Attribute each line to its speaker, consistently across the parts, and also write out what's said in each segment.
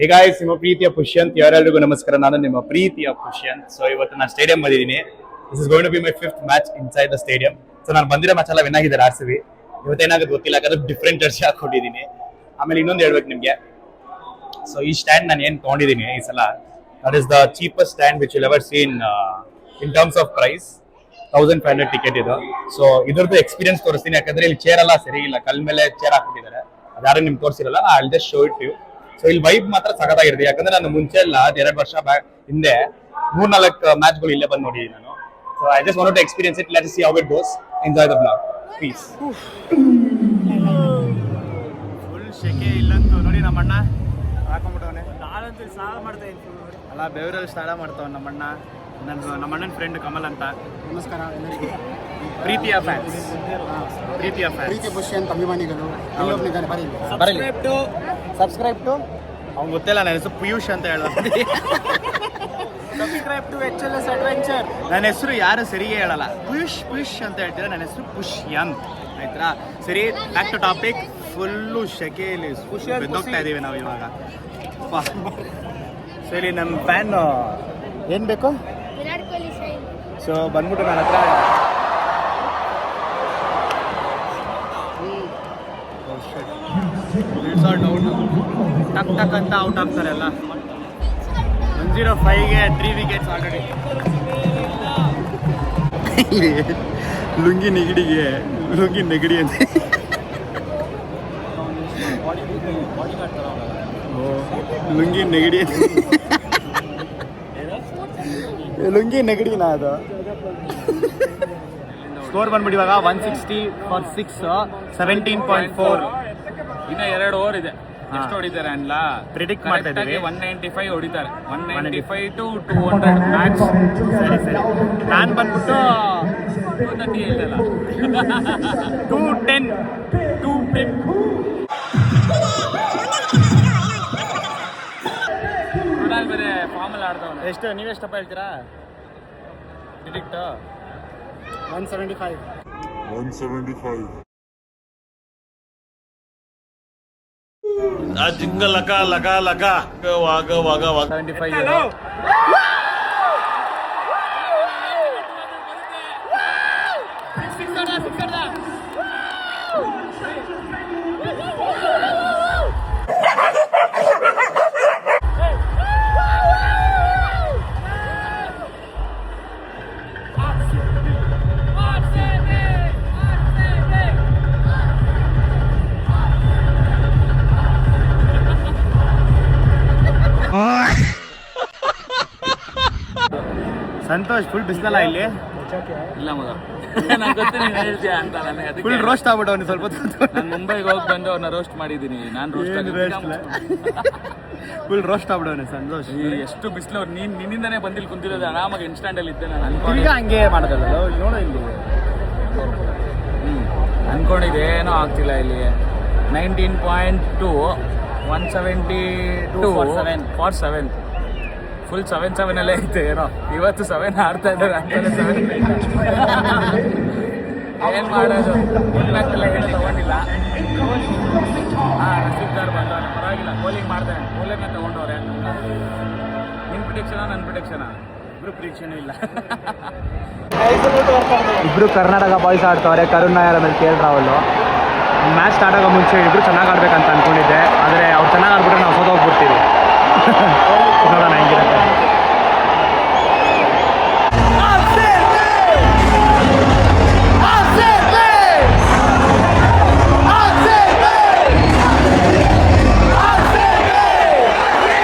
Speaker 1: ಈಗ ನಿಮ್ಮ ಪ್ರೀತಿಯ ಪುಷ್ಯಂತ್ ಯಾರೆಲ್ಲರಿಗೂ ನಮಸ್ಕಾರ. ನಾನು ನಿಮ್ಮ ಪ್ರೀತಿಯ ಪುಷ್ಯಂತ್. ಸೊ ಇವತ್ತು ನಾನು ಸ್ಟೇಡಿಯಂ ಬಂದಿದ್ದೀನಿ. This is going to be my 5th match inside the stadium. So ನಾನು ಬಂದಿರೋ ಮ್ಯಾಚ್ ಎಲ್ಲ ವಿನ್ ಆಗಿದ್ದಾರೆ RCB. ಇವತ್ತೇನಾಗುತ್ತೆ ಗೊತ್ತಿಲ್ಲ, ಯಾಕಂದ್ರೆ ಡಿಫ್ರೆಂಟ್ ಜರ್ಸಿ ಹಾಕೊಂಡಿದ್ದೀನಿ. ಆಮೇಲೆ ಇನ್ನೊಂದು ಹೇಳ್ಬೇಕು ನಿಮಗೆ, ಸೊ ಈ ಸ್ಟ್ಯಾಂಡ್ ನಾನು ಏನು ತೊಗೊಂಡಿದ್ದೀನಿ ಈ ಸಲ, that is the cheapest stand which will ever seen in terms of price. 1500 ticket ಇದು. ಸೊ ಇದ್ರದ್ದು ಎಕ್ಸ್ಪೀರಿಯನ್ಸ್ ತೋರಿಸ್ತೀನಿ, ಯಾಕಂದ್ರೆ ಇಲ್ಲಿ ಚೇರ್ ಎಲ್ಲ ಸರಿ ಇಲ್ಲ, ಕಲ್ ಮೇಲೆ ಚೇರ್ ಹಾಕ್ಬಿಟ್ಟಿದ್ದಾರೆ. ಅದಾರು ನಿಮ್ಗೆ ತೋರಿಸಿರಲ್ಲ, I will just show it you. So ಇಲ್ಲಿ ವೈಬ್ ಮಾತ್ರ ಸಖತ್ತಾಗಿರುತ್ತೆ, ಯಾಕಂದ್ರೆ ನಾನು ಮುಂಚೆ ಎಲ್ಲ 2 ವರ್ಷ ಹಿಂದೆ 3-4 ಮ್ಯಾಚ್ಗಳು ಇಲ್ಲೇ ಬಂದು ನೋಡಿದ್ದೀನಿ ನಾನು. So I just want to experience it. Let's see how it goes. Enjoy the blog please.
Speaker 2: Full ಶೆಕೆ ಇಲ್ಲಂತೂ ನೋಡಿ, ನಮ್ಮಣ್ಣ ಹಾಕೊಂಡ್ಬಿಟ್ಟವನೆ. ನಾನಂತೂ ಸ್ನಾನ ಮಾಡ್ತಾ ಇದ್ದೀನಿ ಅಲ್ಲ, ಬೆವರಲ್ಲಿ ಸ್ನಾನ ಮಾಡ್ತಾವ ನಮ್ಮಣ್ಣ. ನಮ್ಮಣ್ಣನ ಫ್ರೆಂಡ್ ಕಮಲ್ ಅಂತ.
Speaker 3: ನಮಸ್ಕಾರ ಎಲ್ಲರಿಗೂ.
Speaker 2: ಪ್ರೀತಿಯ ಫ್ಯಾನ್ಸ್, ಪ್ರೀತಿಯ
Speaker 3: ಪ್ರೀತಿ ಪುಷ್ಯಂತ್ ಅಭಿಮಾನಿಗಳು ಎಲ್ಲೊಬ್ಬನಿದ್ದಾರೆ,
Speaker 2: ಸಬ್ಸ್ಕ್ರೈಬ್ ಟು ಅವ್ನು ಗೊತ್ತಿಲ್ಲ, ನನ್ನ ಹೆಸರು ಪಿಯೂಷ್ ಅಂತ ಹೇಳೋದು.
Speaker 3: Subscribe to HLS adventure.
Speaker 2: ನನ್ನ ಹೆಸರು ಯಾರು ಸರಿಗೆ ಹೇಳಲ್ಲ, ಪುಷ್ ಅಂತ ಹೇಳ್ತೀರಾ. ನನ್ನ ಹೆಸರು ಪುಷ್ಯಂತ್, ಆಯ್ತಾ? ಸರಿ, ಬ್ಯಾಕ್ ಟು ಟಾಪಿಕ್. ಫುಲ್ಲು ಶೆಕೆಯಲ್ಲಿ ಬೆಂದೋಗ್ತಾ ಇದ್ದೀವಿ ನಾವು ಇವಾಗ. ಸರಿ, ನಮ್ಮ ಫ್ಯಾನ್ ಏನು ಬೇಕು?
Speaker 4: ವಿರಾಟ್ ಕೊಹ್ಲಿ ಶೈನ್.
Speaker 2: ಸೊ ಬಂದ್ಬಿಟ್ಟು ನನ್ನ ಹತ್ರ ಟಕ್ ಟಕ್ ಅಂತ ಔಟ್ ಆಗ್ತಾರೆ ಎಲ್ಲ. 105ಗೆ 3 ವಿಕೆಟ್ಸ್ ಆಲ್ರೆಡಿ. ಲುಂಗಿ ನೆಗಡಿ ಅಂತ ಲುಂಗಿ ನೆಗಡಿನಾ ಅದು? ಸ್ಕೋರ್ ಬಂದ್ಬಿಟ್ಟು ಇವಾಗ 160 ಫಾರ್ 6, 17.4.
Speaker 5: ಇನ್ನ 2 ಓವರ್ ಇದೆ. ಎಷ್ಟು ಹೊಡಿತಾರೆ ಅಲ್ಲ
Speaker 2: ಪ್ರಿಡಿಕ್ಟ್ ಮಾಡ್ತಾ ಇದ್ದೀವಿ.
Speaker 5: 195 ಹೊಡಿತಾರೆ. 195 to 200 ಮ್ಯಾಕ್ಸ್.
Speaker 2: ಸರಿ. ನಾನು ಬಂದ್ಬಿಟ್ಟು
Speaker 5: 230 ಹೇಳ್ತಲ್ಲ.
Speaker 2: 210.
Speaker 5: ರೊನಾಲ್ಡ್ ಬೇರೆ ಫಾರ್ಮಲ್ಲಿ ಆಡ್ತಾವನೆ.
Speaker 2: ಎಷ್ಟು ನೀವೆಷ್ಟಪ್ಪ ಹೇಳ್ತೀರಾ ಪ್ರಿಡಿಕ್ಟ್?
Speaker 3: 175.
Speaker 6: ಜಿಂಗ ಲಕ ವಾಗ
Speaker 2: 75. ಸಂತೋಷ್, ಫುಲ್ ಬಿಸಿಲಲ್ಲ ಇಲ್ಲಿ?
Speaker 5: ಇಲ್ಲ ಮಗ, ನಂಗೆ ಗೊತ್ತು ನೀನು ಹೇಳ್ತೀಯ ಅಂತ. ನನಗೆ ಅದಕ್ಕೆ
Speaker 2: ಫುಲ್ ರೋಸ್ಟ್ ಆಗ್ಬಿಟ್ಟು ಸ್ವಲ್ಪ.
Speaker 5: ನಾನು ಮುಂಬೈಗೆ ಹೋಗಿ ಬಂದು ಅವ್ರನ್ನ ರೋಸ್ಟ್ ಮಾಡಿದ್ದೀನಿ. ನಾನು
Speaker 2: ಫುಲ್ ರೋಸ್ಟ್ ಆಗ್ಬಿಡೋನೆ ಸಂತೋಷ್.
Speaker 5: ಎಷ್ಟು ಬಿಸಿಲು. ನಿನ್ನಿಂದನೇ ಬಂದಿಲ್ಲಿ ಕುಂತಿರೋದು, ಆರಾಮಾಗಿ ಇನ್ಸ್ಟಾಂಡಲ್ಲಿ ಇದ್ದೆ ನಾನು.
Speaker 2: ಈಗ ಹಂಗೆ ಮಾಡೋದಲ್ಲ ನೋಡೋ ಇಲ್ಲಿ.
Speaker 5: ಅನ್ಕೊಂಡಿದ್ದೆ, ಏನೋ ಆಗ್ತಿಲ್ಲ ಇಲ್ಲಿ. 19.2, 172 ಫಾರ್ 7. ಫುಲ್ 7 ಅಲ್ಲೇ ಐತೆ ಏನೋ. ಇವತ್ತು 7 ಆಡ್ತಾ ಇದ್ದಾರೆ ಅಂತಲೇ 7 ಏನು ಮಾಡೋದು. ಇಂಪ್ಯಾಕ್ಟೆಲ್ಲ ಏನು ತೊಗೊಂಡಿಲ್ಲ. ನಸೀಬ್ದಾರ್ ಬಂದವನೆ, ಪರವಾಗಿಲ್ಲ. ಬೌಲಿಂಗ್ ಮಾಡ್ತಾನೆ, ಬೌಲಿಂಗ್ ತೊಗೊಂಡವ್ರೆ. ನಿನ್ನ ಪ್ರಿಡಿಕ್ಷನಾ ನನ್ನ ಪ್ರಿಡಿಕ್ಷನಾ? ಇಬ್ರು ಪ್ರಿಡಿಕ್ಷನೂ ಇಲ್ಲ.
Speaker 2: ಇಬ್ರು ಕರ್ನಾಟಕ ಬಾಯ್ಸ್ ಆಡ್ತವ್ರೆ, ಕರುಣ್ ನಾಯರ್ ಆಮೇಲೆ KL ರಾಹುಲ್. ಮ್ಯಾಚ್ ಸ್ಟಾರ್ಟ್ ಆಗೋ ಮುಂಚೆ ಇಬ್ರು ಚೆನ್ನಾಗಿ ಆಡ್ಬೇಕಂತ ಅಂದ್ಕೊಂಡಿದ್ದೆ, ಆದರೆ ಅವ್ರು ಚೆನ್ನಾಗಿ ಆಡ್ಬಿಟ್ರೆ ನಾವು ಸೋತೋಗ್ಬಿಡ್ತೀವಿ. ನೋಡೋಣ ಹೆಂಗಿರುತ್ತೆ.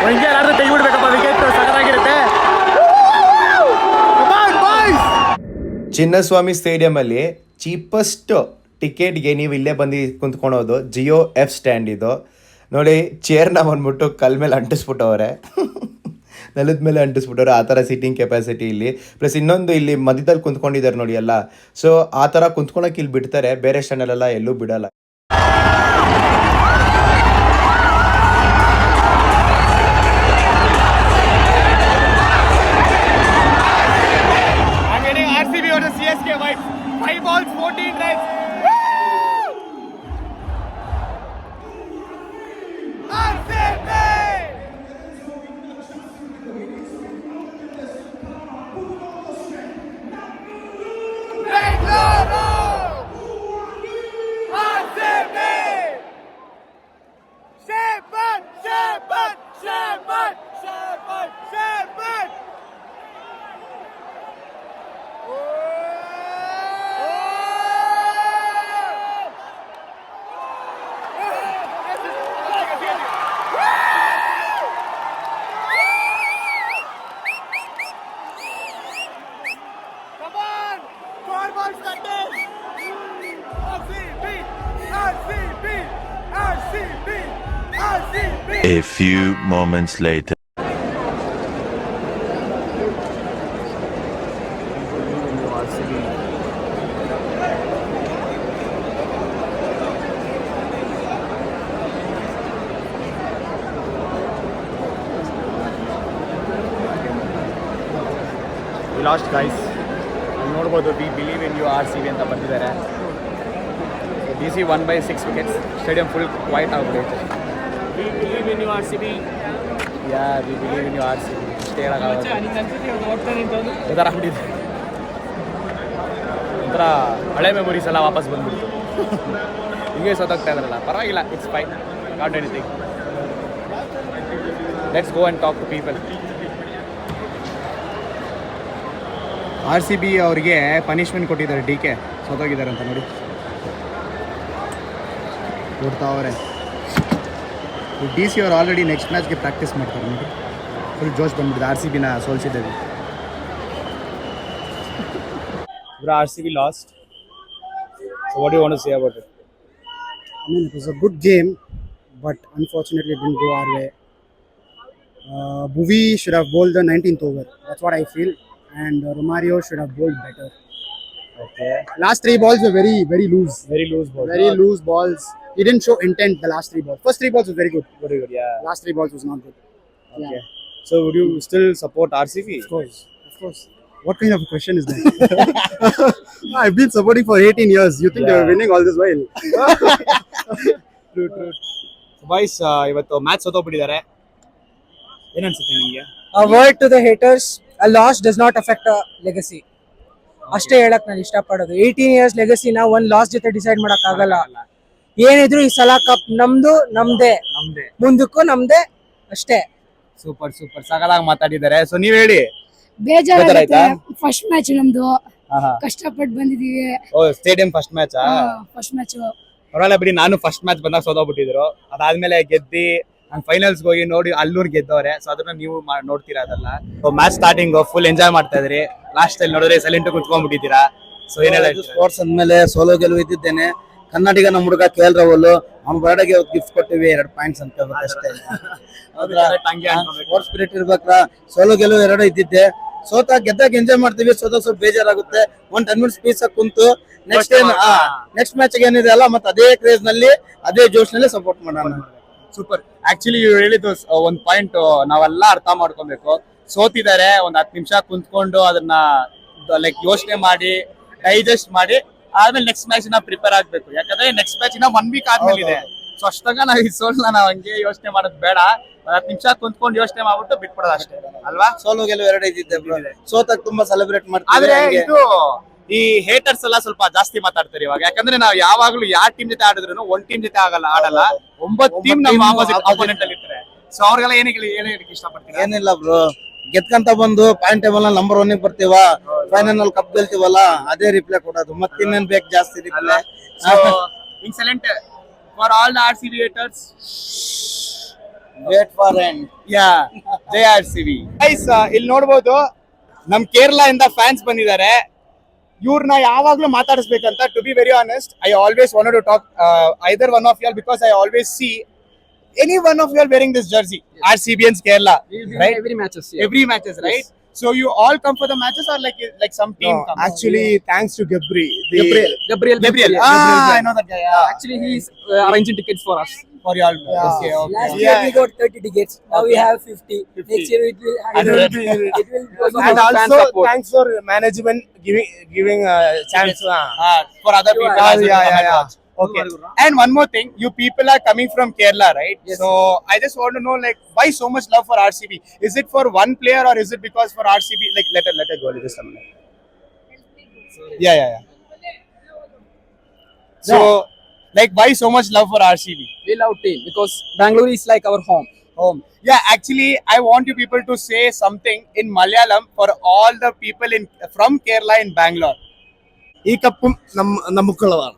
Speaker 2: ಹಿಂಗೆ ಯಾರಾದ್ರೂ ತೆಗಿಬಿಡ್ಬೇಕಪ್ಪ ವಿಕೆಟ್, ಸಖತ್ತಾಗಿರುತ್ತೆ.
Speaker 7: ಚಿನ್ನಸ್ವಾಮಿ ಸ್ಟೇಡಿಯಮಲ್ಲಿ ಚೀಪೆಸ್ಟ್ ಟಿಕೆಟ್ಗೆ ನೀವು ಇಲ್ಲೇ ಬಂದು ಕುಂತ್ಕೊಳೋದು ಜಿಯೋ F ಸ್ಟ್ಯಾಂಡ್ ಇದು ನೋಡಿ. ಚೇರ್ನ ಬಂದ್ಬಿಟ್ಟು ಕಲ್ ಮೇಲೆ ಅಂಟಿಸ್ಬಿಟ್ಟವ್ರೆ, ನೆಲದ ಮೇಲೆ ಅಂಟಿಸ್ಬಿಟ್ಟವ್ರೆ. ಆ ಥರ ಸೀಟಿಂಗ್ ಕೆಪಾಸಿಟಿ ಇಲ್ಲಿ. ಪ್ಲಸ್ ಇನ್ನೊಂದು ಇಲ್ಲಿ ಮಧ್ಯದಲ್ಲಿ ಕುಂತ್ಕೊಂಡಿದ್ದಾರೆ ನೋಡಿ ಎಲ್ಲ. ಸೊ ಆ ಥರ ಕುಂತ್ಕೊಳಕ್ಕೆ ಇಲ್ಲಿ ಬಿಡ್ತಾರೆ, ಬೇರೆ ಸ್ಟ್ಯಾಂಡಲ್ಲೆಲ್ಲ ಎಲ್ಲೂ ಬಿಡಲ್ಲ.
Speaker 2: RCB versus CSK White. 5 balls, 14 runs. RCB!
Speaker 6: A few moments later.
Speaker 1: We lost guys. ನೋಡ್ಬೋದು we believe in you RCB ಅಂತ ಬಂದಿದ್ದಾರೆ. DC 1/6 wickets. Stadium full quiet ಆಗ್ಬಿಟ್ಟೈತೆ.
Speaker 2: We believe in you RCB.
Speaker 1: Yeah we believe in you RCB. ಅಷ್ಟೇ ಹೇಳೋಕ್ಕಾಗಲ್ಲ. ಒಂಥರ ಹಳೆ memories ಎಲ್ಲ ವಾಪಸ್ ಬಂದ್ಬಿಡ್ತು. ಹಿಂಗೆ ಸೋತಾಗ್ತಾ ಇದ್ರಲ್ಲ, ಪರವಾಗಿಲ್ಲ, it's fine, not anything. Let's go and talk to people. RCB ಅವರಿಗೆ ಪನಿಷ್ಮೆಂಟ್ ಕೊಟ್ಟಿದ್ದಾರೆ, DK ಸೋತೋಗಿದ್ದಾರೆ ಅಂತ ನೋಡಿ. ಕೊಡ್ತಾವ್ರೆ. DC ಅವರು ಆಲ್ರೆಡಿ ನೆಕ್ಸ್ಟ್ ಮ್ಯಾಚ್ಗೆ ಪ್ರಾಕ್ಟೀಸ್ ಮಾಡ್ತಾರೆ ನೋಡಿ. ಫುಲ್ ಜೋಶ್ ಬಂದ್ಬಿಟ್ಟಿದೆ. RCBನ ಸೋಲಿಸಿದ್ದೇವೆ. RCB lost. So what do you want to say about it?
Speaker 3: I mean, it was a good game, but unfortunately it didn't go our way. Bhuvi should have bowled the 19th over. That's what I feel. And Romario should have bowled better.
Speaker 1: Okay.
Speaker 3: Last 3 balls were very, very loose.
Speaker 1: Very loose ball.
Speaker 3: Very loose balls. He didn't show intent the last 3 balls. First 3 balls was very good.
Speaker 1: Very good, yeah.
Speaker 3: Last 3 balls was not good.
Speaker 1: Okay. So would you still support RCB?
Speaker 3: Of course. Of course. What kind of a question is that? I've been supporting for 18 years. You think they were winning all this while?
Speaker 1: True. Boys, ಇವತ್ತು match ಸೋತೋಗ್ಬಿಟ್ಟಿದ್ದಾರೆ. ಏನು ಅನ್ಸುತ್ತೆ ನಿಮಗೆ?
Speaker 4: A word to the haters, a loss does not affect a legacy. ಅಷ್ಟೇ ಹೇಳಕ್ ನಾನು ಇಷ್ಟಪಡೋದು. 18 years ಲೆಗಸಿನ ಒಂದ್ loss ಜೊತೆ ಡಿಸೈಡ್ ಮಾಡಕ್ ಆಗಲ್ಲ. ಏನಿದ್ರು ಈ ಸಲ ಕಪ್ ನಮ್ದೇ, ಮುಂದಕ್ಕೂ ನಮ್ದೇ ಅಷ್ಟೇ.
Speaker 1: ಸೂಪರ್ ಸಗಲಾಗಿ ಮಾತಾಡಿದ್ದಾರೆ. ಸೊ ನೀವ್ ಹೇಳಿ.
Speaker 8: ಬೇಜಾರಾಯ್ತಾ? ಫಸ್ಟ್ ಮ್ಯಾಚ್ ನಮ್ದು, ಕಷ್ಟಪಟ್ಟು ಬಂದಿದೀವಿ.
Speaker 1: Stadium first match.
Speaker 8: First match
Speaker 1: ಪರವಾಗಿಲ್ಲ ಬಿಡಿ. ನಾನು ಫಸ್ಟ್ ಮ್ಯಾಚ್ ಬಂದಾಗ ಸೋತೋಗ್ಬಿಟ್ಟಿದ್ರು. ಅದಾದ್ಮೇಲೆ ಗೆದ್ದಿ ಫೈನಲ್ಸ್ ಹೋಗಿ ನೋಡಿ ಅಲ್ಲೂರ್ ಗೆದ್ದವ್ರೆ. ಸೊ ಅದನ್ನ ನೀವು ನೋಡ್ತೀರಾ ಅದೆಲ್ಲ. ಮ್ಯಾಚ್ ಸ್ಟಾರ್ಟಿಂಗ್ ಫುಲ್ ಎಂಜಾಯ್ ಮಾಡ್ತಾ ಇದ್ರಿ. ಲಾಸ್ಟ್ ಅಲ್ಲಿ ನೋಡಿದ್ರೆ ಸೈಲೆಂಟ್ ಕುತ್ಕೊಂಡ್ಬಿಟ್ಟಿದ್ದೀರಾ. ಸೊ ಏನೆಲ್ಲ
Speaker 9: ಸ್ಪೋರ್ಟ್ಸ್ ಅಂದ್ಮೇಲೆ ಸೋಲೋ ಗೆಲುವು ಇದ್ದಿದ್ದೇನೆ. ಕನ್ನಡಿಗ ನಮ್ಮ ಹುಡುಗ KL ರಾಹುಲ್, ಅವ್ನ ಬರ್ಡೇಗೆ ಗಿಫ್ಟ್ ಕೊಟ್ಟಿವಿ 2 ಪಾಯಿಂಟ್ಸ್ ಅಂತ ಅಷ್ಟೇ. Sports spirit ಇರ್ಬೇಕ್ರ. ಸೋಲೋ ಗೆಲುವು 2 ಇದ್ದಿದ್ದೆ. ಸೋತಾಗ ಗೆದ್ದಾಗ ಎಂಜಾಯ್ ಮಾಡ್ತೀವಿ, ಸೋತ ಸ್ವಲ್ಪ ಬೇಜಾರಾಗುತ್ತೆ. 10 minutes ಪೀಸ್ ಕುಂತು ನೆಕ್ಸ್ಟ್ ಮ್ಯಾಚ್ ಏನಿದೆ ಅಲ್ಲ, ಮತ್ತೆ ಅದೇ ಕ್ರೇಜ್ ನಲ್ಲಿ ಅದೇ ಜೋಶ್ ನಲ್ಲಿ ಸಪೋರ್ಟ್ ಮಾಡೋಣ.
Speaker 1: ಸೂಪರ್. ಆಕ್ಚುಲಿ ಇವ್ರು ಹೇಳಿದ್ದು ಒಂದ್ ಪಾಯಿಂಟ್ ನಾವೆಲ್ಲ ಅರ್ಥ ಮಾಡ್ಕೊಬೇಕು. ಸೋತಿದ್ದಾರೆ, ಒಂದ್ 10 ನಿಮಿಷ ಕುಂತ್ಕೊಂಡು ಅದನ್ನ ಲೈಕ್ ಯೋಚನೆ ಮಾಡಿ ಡೈಜೆಸ್ಟ್ ಮಾಡಿ ಆದ್ಮೇಲೆ ನೆಕ್ಸ್ಟ್ ಮ್ಯಾಚ್ ನ ಪ್ರಿಪೇರ್ ಆಗ್ಬೇಕು. ಯಾಕಂದ್ರೆ ನೆಕ್ಸ್ಟ್ ಮ್ಯಾಚ್ ಇನ್ನ 1 week ಆದ್ಮೇಲೆ ಇದೆ. ಸೊ ಅಷ್ಟಾಗ ನಾವ್ ಈ ಸೋಲ್ನ ನಾವ್ ಹಂಗೆ ಯೋಚನೆ ಮಾಡೋದು ಬೇಡ. 10 ನಿಮಿಷ ಕುಂತ್ಕೊಂಡು ಯೋಚನೆ ಮಾಡ್ಬಿಟ್ಟು ಬಿಟ್ಬಿಡೋದು ಅಷ್ಟೇ ಅಲ್ವಾ?
Speaker 9: ಸೋಲೋ ಗೆಲುವು 2 ಇದ್ದಿದ್ದೆ. ಸೋತಾಗ ತುಂಬಾ ಸೆಲೆಬ್ರೇಟ್ ಮಾಡ್ತೀವಿ.
Speaker 1: ಆದ್ರೆ ಇದು ಈ ಹೇಟರ್ಸ್ ಎಲ್ಲ ಸ್ವಲ್ಪ ಜಾಸ್ತಿ ಮಾತಾಡ್ತಾರೆ ಇವಾಗ. ಯಾಕಂದ್ರೆ ನಾವು ಯಾವಾಗ್ಲೂ ಯಾವ ಟೀಮ್ ಜೊತೆ ಆಡಿದ್ರು ಒಂದ್ ಟೀಮ್ ಜೊತೆ ಆಡಲ್ಲ. 9 ಟೀಮ್ ನಮ್ಮ ಆಪೋನೆಂಟ್ ಅಲ್ಲಿ ಇರ್ತಾರೆ. ಸೊ ಅವ್ರಿಗೆಲ್ಲ ಏನಕ್ಕೆ ಇಷ್ಟಪಡ್ತೀರಾ?
Speaker 9: ಏನಿಲ್ಲ ಬ್ರೋ, ಗೆದ್ಕಂತ ಬಂದು ಪಾಯಿಂಟ್ ಟೇಬಲ್ ನಲ್ಲಿ ನಂಬರ್ 1 ಬರ್ತೀವ, ಫೈನಲ್ ನಲ್ಲಿ ಕಪ್ ಗೆಲ್ತೀವಲ್ಲ, ಅದೇ ರಿಪ್ಲೈ ಕೊಡೋದು. ಮತ್ತಿನ್ನೇನ್ ಬೇಕು ಜಾಸ್ತಿ reply.
Speaker 1: Excellent for all the RCB haters.
Speaker 9: Wait for end.
Speaker 1: ಜೈ RCB. ಗೈಸ್, ಇಲ್ಲಿ ನೋಡ್ಬೋದು ನಮ್ ಕೇರಳ ಇಂದ ಫ್ಯಾನ್ಸ್ ಬಂದಿದ್ದಾರೆ. ಇವ್ರನ್ನ ಯಾವಾಗ್ಲೂ ಮಾತಾಡಿಸ್ಬೇಕಂತ. To be very honest, I always wanted to talk either one of you because I always see any one of you are wearing this jersey, RCB's Kerala, right? Every matches, right? So you all come for the matches or like some team comes?
Speaker 2: Actually, thanks to Gabriel.
Speaker 1: Gabriel. I know that guy.
Speaker 4: Actually, he's arranging tickets for us.
Speaker 1: For you all. Okay.
Speaker 4: Last year we got 30 tickets. Now we have 50. Next year it will
Speaker 2: And also thanks for management giving chance
Speaker 1: for other people.
Speaker 2: Yeah.
Speaker 1: Okay. And one more thing, you people are coming from Kerala, right?
Speaker 4: Yes.
Speaker 1: So I just want to know, like, why so much love for RCB? Is it for one player or is it because for RCB? Like, let her go. Just a minute. Yeah. So, like, why so much love for RCB?
Speaker 4: We love team because Bangalore is like our home.
Speaker 1: Yeah, actually, I want you people to say something in Malayalam for all the people from Kerala in Bangalore.
Speaker 2: ಈ ಕಪ್ಪು ನಮ್ಮಕ್ಕಳವಾರ.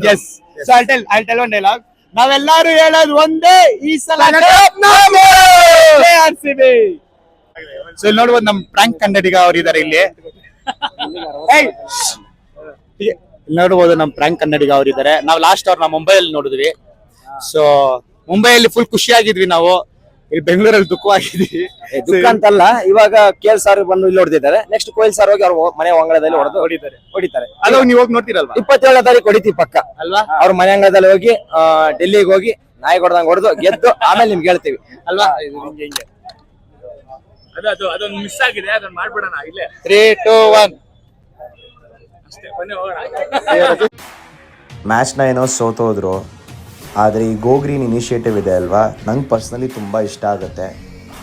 Speaker 1: Yes. So I'll tell one dialogue. ನಾವೆಲ್ಲರೂ ಹೇಳೋದು ಒಂದೇ, ಈ ಸಲ RCB. So ಇಲ್ಲಿ ನೋಡ್ಬೋದು ನಮ್ prank ಕನ್ನಡಿಗ ಅವ್ರು ಇದಾರೆ ಇಲ್ಲಿ. ಇಲ್ಲಿ ನೋಡ್ಬೋದು ನಮ್ ಪ್ರಾಂಕ್ ಕನ್ನಡಿಗ ಅವ್ರು ಇದಾರೆ. ನಾವು ಲಾಸ್ಟ್ ಅವ್ರನ್ನ ಮುಂಬೈಯಲ್ಲಿ ನೋಡಿದ್ವಿ. ಸೊ ಮುಂಬೈಯಲ್ಲಿ ಫುಲ್ ಖುಷಿಯಾಗಿದ್ವಿ ನಾವು, ಇಲ್ಲಿ ಬೆಂಗಳೂರಲ್ಲಿ ದುಃಖವಾಗಿದ್ವಿ.
Speaker 2: ದುಃಖ ಅಂತಲ್ಲ, ಇವಾಗ ಕೇಲ್ ಸಾರ್ ಬಂದು ಇಲ್ಲಿ ಹೊಡೆದಿದ್ದಾರೆ, ನೆಕ್ಸ್ಟ್ ಕೊಹ್ಲಿ ಸಾರ್ ಹೋಗಿ ಅವ್ರ ಮನೆ ಅಂಗಳದಲ್ಲಿ ಹೊಡಿತಾರೆ.
Speaker 1: ಅಲ್ಲ ನೀವು ಹೋಗಿ ನೋಡ್ತೀರಲ್ವಾ
Speaker 2: 27ನೇ ತಾರೀಕು ಹೊಡಿತೀವಿ ಪಕ್ಕ
Speaker 1: ಅಲ್ವಾ?
Speaker 2: ಅವ್ರ ಮನೆ ಅಂಗಳದಲ್ಲಿ ಹೋಗಿ ಡೆಲ್ಲಿಗೆ ಹೋಗಿ ನಾಯಿ ಹೊಡೆದಂಗ್ ಹೊಡೆದು ಗೆದ್ದು ಆಮೇಲೆ ನಿಮ್ಗೆ ಹೇಳ್ತೀವಿ
Speaker 1: ಅಲ್ವಾ?
Speaker 5: ಅದೊಂದು ಮಿಸ್ ಆಗಿದೆ, ಅದನ್ನ ಮಾಡ್ಬಿಡೋಣ ಇಲ್ಲೇ.
Speaker 1: 3, 2, 1
Speaker 5: ಅಷ್ಟೇ, ಬನ್ನಿ ಹೋಗೋಣ.
Speaker 7: ಮ್ಯಾಚ್ನ ಏನೋ ಸೋತೋದ್ರು, ಆದರೆ ಈ ಗೋ ಗ್ರೀನ್ ಇನಿಷಿಯೇಟಿವ್ ಇದೆ ಅಲ್ವಾ, ನಂಗೆ ಪರ್ಸ್ನಲಿ ತುಂಬ ಇಷ್ಟ ಆಗುತ್ತೆ.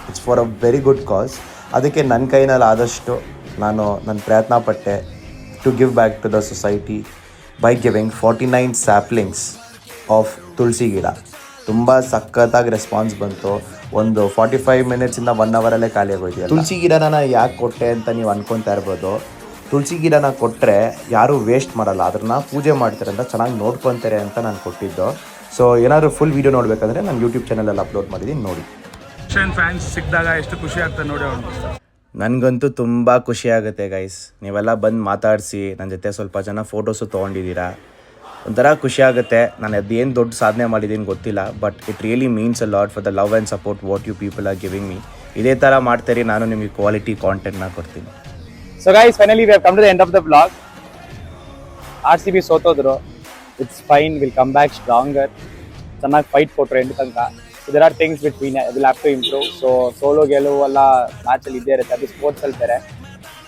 Speaker 7: It's for a very good cause. ಅದಕ್ಕೆ ನನ್ನ ಕೈನಲ್ಲಿ ಆದಷ್ಟು ನಾನು ನನ್ನ ಪ್ರಯತ್ನ ಪಟ್ಟೆ to give back to the society by giving 49 saplings of tulsi ಗಿಡ. ತುಂಬ ಸಖತ್ತಾಗಿ ರೆಸ್ಪಾನ್ಸ್ ಬಂತು. ಒಂದು 45 ಮಿನಿಟ್ಸಿಂದ 1 ಅವರಲ್ಲೇ ಖಾಲಿ ಆಗೋಯ್ತು. ತುಳಸಿ ಗಿಡನ ನಾನು ಯಾಕೆ ಕೊಟ್ಟೆ ಅಂತ ನೀವು ಅನ್ಕೊತಾ ಇರ್ಬೋದು. ತುಳಸಿ ಗಿಡನ ಕೊಟ್ಟರೆ ಯಾರೂ ವೇಸ್ಟ್ ಮಾಡಲ್ಲ, ಅದನ್ನು ಪೂಜೆ ಮಾಡ್ತಾರೆ ಅಂತ, ಚೆನ್ನಾಗಿ ನೋಡ್ಕೊತಾರೆ ಅಂತ ನಾನು ಕೊಟ್ಟಿದ್ದು. ಸೊ ಏನಾದರೂ ಫುಲ್ ವೀಡಿಯೋ ನೋಡಬೇಕಂದ್ರೆ ನಾನು ಯೂಟ್ಯೂಬ್ ಚಾನಲಲ್ಲಿ ಅಪ್ಲೋಡ್ ಮಾಡಿದ್ದೀನಿ, ನೋಡಿ.
Speaker 5: ಫ್ಯಾನ್ಸ್ ಸಿಕ್ಕಿದಾಗ ಎಷ್ಟು ಖುಷಿ ಆಗ್ತದೆ ನೋಡಿ ಅವ್ನು.
Speaker 7: ನನಗಂತೂ ತುಂಬ ಖುಷಿ ಆಗುತ್ತೆ ಗೈಸ್, ನೀವೆಲ್ಲ ಬಂದು ಮಾತಾಡಿಸಿ ನನ್ನ ಜೊತೆ ಸ್ವಲ್ಪ ಜನ ಫೋಟೋಸು ತೊಗೊಂಡಿದ್ದೀರಾ. ಒಂಥರ ಖುಷಿ ಆಗುತ್ತೆ. ನಾನು ಅದೇನು ದೊಡ್ಡ ಸಾಧನೆ ಮಾಡಿದ್ದೀನಿ ಗೊತ್ತಿಲ್ಲ, but it really means a lot for the love and support what you people are giving me. ಇದೇ ಥರ ಮಾಡ್ತೀರಿ, ನಾನು ನಿಮಗೆ ಕ್ವಾಲಿಟಿ ಕಾಂಟೆಂಟ್ನ ಕೊಡ್ತೀನಿ.
Speaker 2: So guys, finally we have come to the end of the blog. RCB ಸೋತೋದ್ರು, it's fine, will come back stronger. ಚೆನ್ನಾಗಿ fight ಕೊಟ್ಟರು ಎಂಟು ತನಕ. So there are things which will have to improve. So ಸೋಲೋ ಗೆಲುವು ಎಲ್ಲ ಮ್ಯಾಚಲ್ಲಿ ಇದ್ದೇ ಇರುತ್ತೆ, ಅದು ಸ್ಪೋರ್ಟ್ಸಲ್ಲಿ ಬೇರೆ.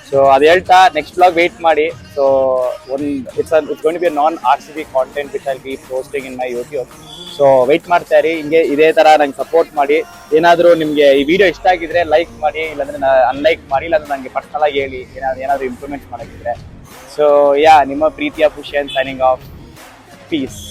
Speaker 2: ಸೊ ಅದು ಹೇಳ್ತಾ ನೆಕ್ಸ್ಟ್ ಬ್ಲಾಗ್ ವೇಟ್ ಮಾಡಿ. So it's going to be non RCB content which I'll be posting in my YouTube. So wait ಮಾಡ್ತಾ ಇರಿ, ಹಿಂಗೆ ಇದೇ ಥರ ನಂಗೆ ಸಪೋರ್ಟ್ ಮಾಡಿ. ಏನಾದರೂ ನಿಮಗೆ ಈ ವಿಡಿಯೋ ಇಷ್ಟ ಆಗಿದ್ರೆ ಲೈಕ್ ಮಾಡಿ, ಇಲ್ಲಾಂದರೆ ಅನ್ಲೈಕ್ ಮಾಡಿ, ಇಲ್ಲಾಂದ್ರೆ ನನಗೆ ಪರ್ಸನಲಾಗಿ ಹೇಳಿ ಏನಾದರೂ ಇಂಪ್ರೂವ್ಮೆಂಟ್ಸ್ ಮಾಡೋಕ್ಕಿದ್ರೆ. ಸೊ ನಿಮ್ಮ ಪ್ರೀತಿಯ ಪುಷ್ಯನ್ ಸೈನಿಂಗ್ ಆಫ್. ಪೀಸ್.